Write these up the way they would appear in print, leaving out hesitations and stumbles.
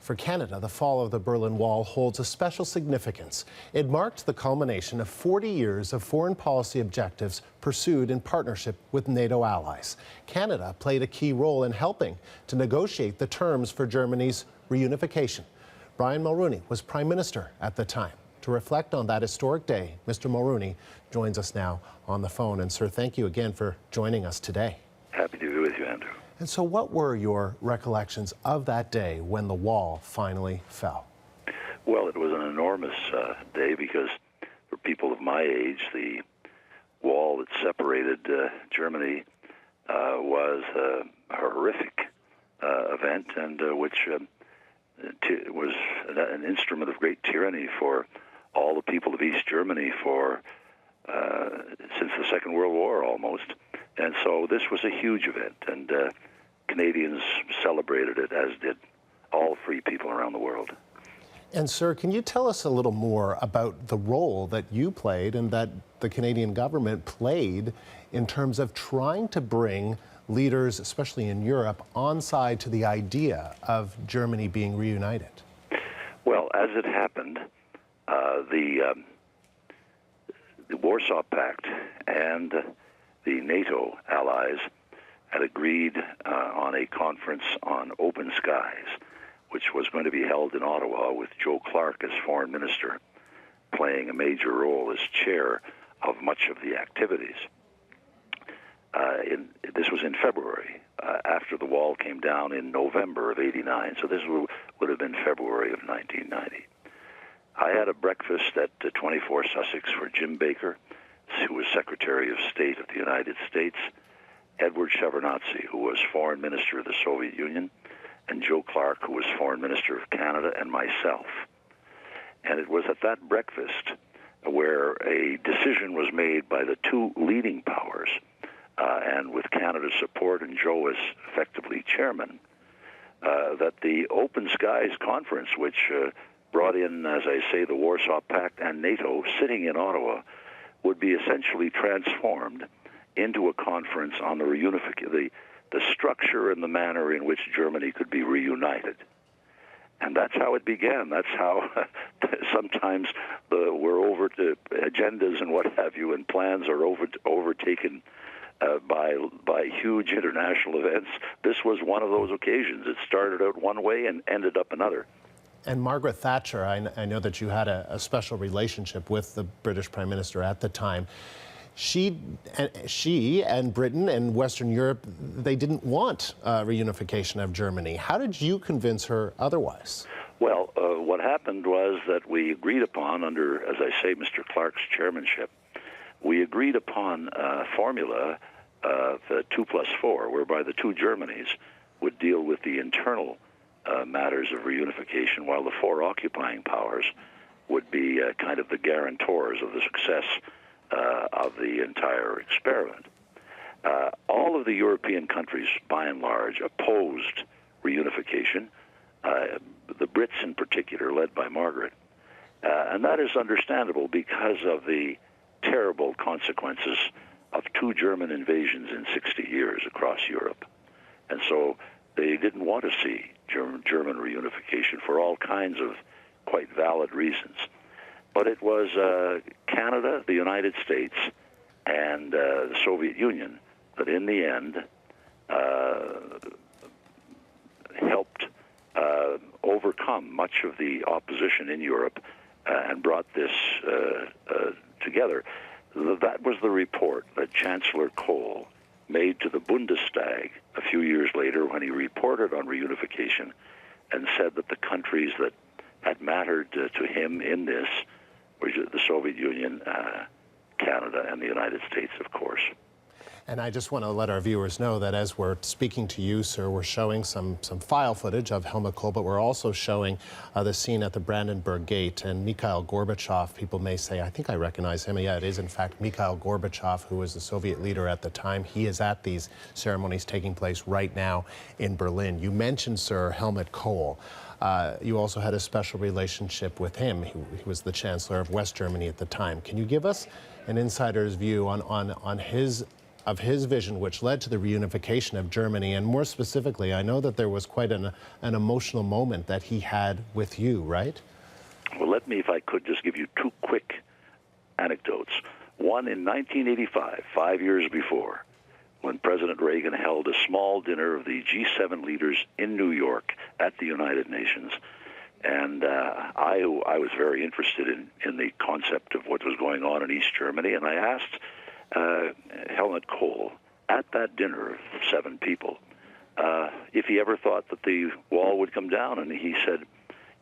For Canada, the fall of the Berlin Wall holds a special significance. It marked the culmination of 40 years of foreign policy objectives pursued in partnership with NATO allies. Canada played a key role in helping to negotiate the terms for Germany's reunification. Brian Mulroney was Prime Minister at the time. To reflect on that historic day, Mr. Mulroney joins us now on the phone. And sir, thank you again for joining us today. Happy to be with you, Andrew. And so what were your recollections of that day when the wall finally fell? Well, it was an enormous day because for people of my age, the wall that separated Germany was a horrific event, and which was an instrument of great tyranny for all the people of East Germany for since the Second World War almost. And so this was a huge event, and Canadians celebrated it, as did all free people around the world. And sir, can you tell us a little more about the role that you played and that the Canadian government played in terms of trying to bring leaders, especially in Europe, on side to the idea of Germany being reunited? Well, as it happened, the Warsaw Pact and the NATO allies had agreed on a conference on open skies, which was going to be held in Ottawa with Joe Clark as foreign minister, playing a major role as chair of much of the activities. This was in February, after the wall came down in November of '89, so this would have been February of 1990. I had a breakfast at 24 Sussex for Jim Baker, who was Secretary of State of the United States, Edward Shevardnadze, who was Foreign Minister of the Soviet Union, and Joe Clark, who was Foreign Minister of Canada, and myself. And it was at that breakfast where a decision was made by the two leading powers, and with Canada's support and Joe as effectively chairman, that the Open Skies Conference, which brought in, as I say, the Warsaw Pact and NATO sitting in Ottawa, would be essentially transformed into a conference on the reunification, the structure and the manner in which Germany could be reunited. And that's how it began. That's how sometimes we're over to agendas and what have you, and plans are overtaken by huge international events. This was one of those occasions. It started out one way and ended up another. And Margaret Thatcher, I know that you had a special relationship with the British Prime Minister at the time. She and Britain and Western Europe, they didn't want reunification of Germany. How did you convince her otherwise? Well, what happened was that we agreed upon, under, as I say, Mr. Clark's chairmanship, we agreed upon a formula of 2+4, whereby the two Germanys would deal with the internal matters of reunification, while the four occupying powers would be kind of the guarantors of the success of the entire experiment. All of the European countries, by and large, opposed reunification, the Brits in particular, led by Margaret. And that is understandable because of the terrible consequences of two German invasions in 60 years across Europe. And so they didn't want to see German reunification for all kinds of quite valid reasons. But it was Canada, the United States, and the Soviet Union that in the end helped overcome much of the opposition in Europe and brought this together. That was the report that Chancellor Kohl made to the Bundestag a few years later when he reported on reunification and said that the countries that had mattered to him in this were the Soviet Union, Canada, and the United States, of course. And I just want to let our viewers know that as we're speaking to you, sir, we're showing some file footage of Helmut Kohl, but we're also showing the scene at the Brandenburg Gate. And Mikhail Gorbachev, people may say, I think I recognize him. Yeah, it is, in fact, Mikhail Gorbachev, who was the Soviet leader at the time. He is at these ceremonies taking place right now in Berlin. You mentioned, sir, Helmut Kohl. You also had a special relationship with him. He was the Chancellor of West Germany at the time. Can you give us an insider's view on his of his vision, which led to the reunification of Germany. And more specifically, I know that there was quite an emotional moment that he had with you, right? Well, let me, if I could, just give you two quick anecdotes. One in 1985, 5 years before, when President Reagan held a small dinner of the G7 leaders in New York at the United Nations. And I was very interested in the concept of what was going on in East Germany, and I asked Helmut Kohl at that dinner of 7 people if he ever thought that the wall would come down, and he said,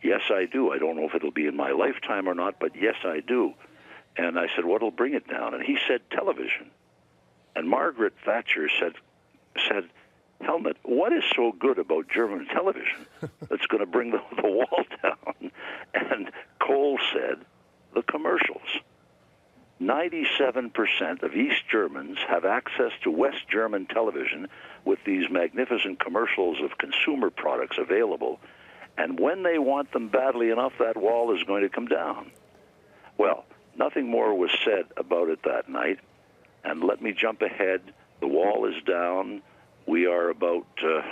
"Yes, I do. I don't know if it'll be in my lifetime or not, but yes, I do." And I said, "What'll bring it down?" And he said, "Television." And Margaret Thatcher said, "Helmut, what is so good about German television that's going to bring the wall down?" And Kohl said, "The commercials. 97% of East Germans have access to West German television with these magnificent commercials of consumer products available. And when they want them badly enough, that wall is going to come down." Well, nothing more was said about it that night. And let me jump ahead. The wall is down. We are about,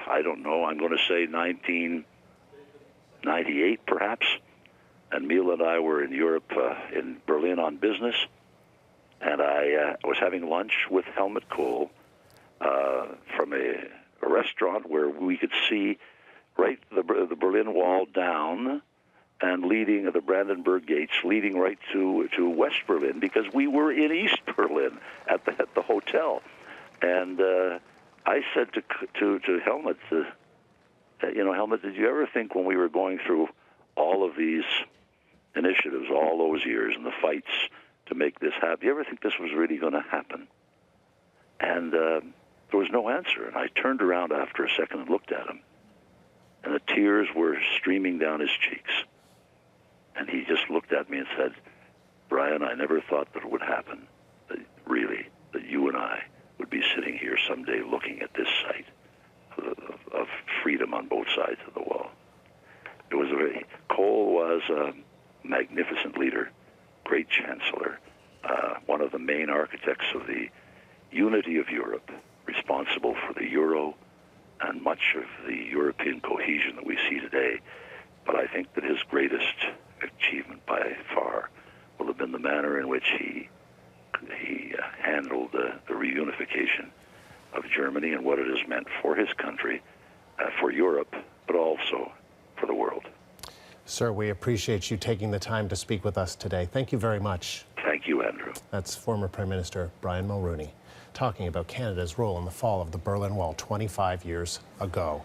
I don't know, I'm going to say 1998 perhaps. And Mila and I were in Europe, in Berlin on business. And I was having lunch with Helmut Kohl from a restaurant where we could see right the Berlin Wall down and leading the Brandenburg Gates, leading right to West Berlin, because we were in East Berlin at the hotel. And I said to Helmut, Helmut, did you ever think when we were going through all of these initiatives, all those years, and the fights to make this happen, do you ever think this was really going to happen? And there was no answer. And I turned around after a second and looked at him, and the tears were streaming down his cheeks. And he just looked at me and said, "Brian, I never thought that it would happen, that you and I would be sitting here someday looking at this site of freedom on both sides of the wall." Kohl was a magnificent leader, great chancellor, one of the main architects of the unity of Europe, responsible for the euro and much of the European cohesion that we see today. But I think that his greatest achievement by far will have been the manner in which he handled the reunification of Germany and what it has meant for his country, for Europe, but also for the world. Sir, we appreciate you taking the time to speak with us today. Thank you very much. Thank you, Andrew. That's former Prime Minister Brian Mulroney talking about Canada's role in the fall of the Berlin Wall 25 years ago.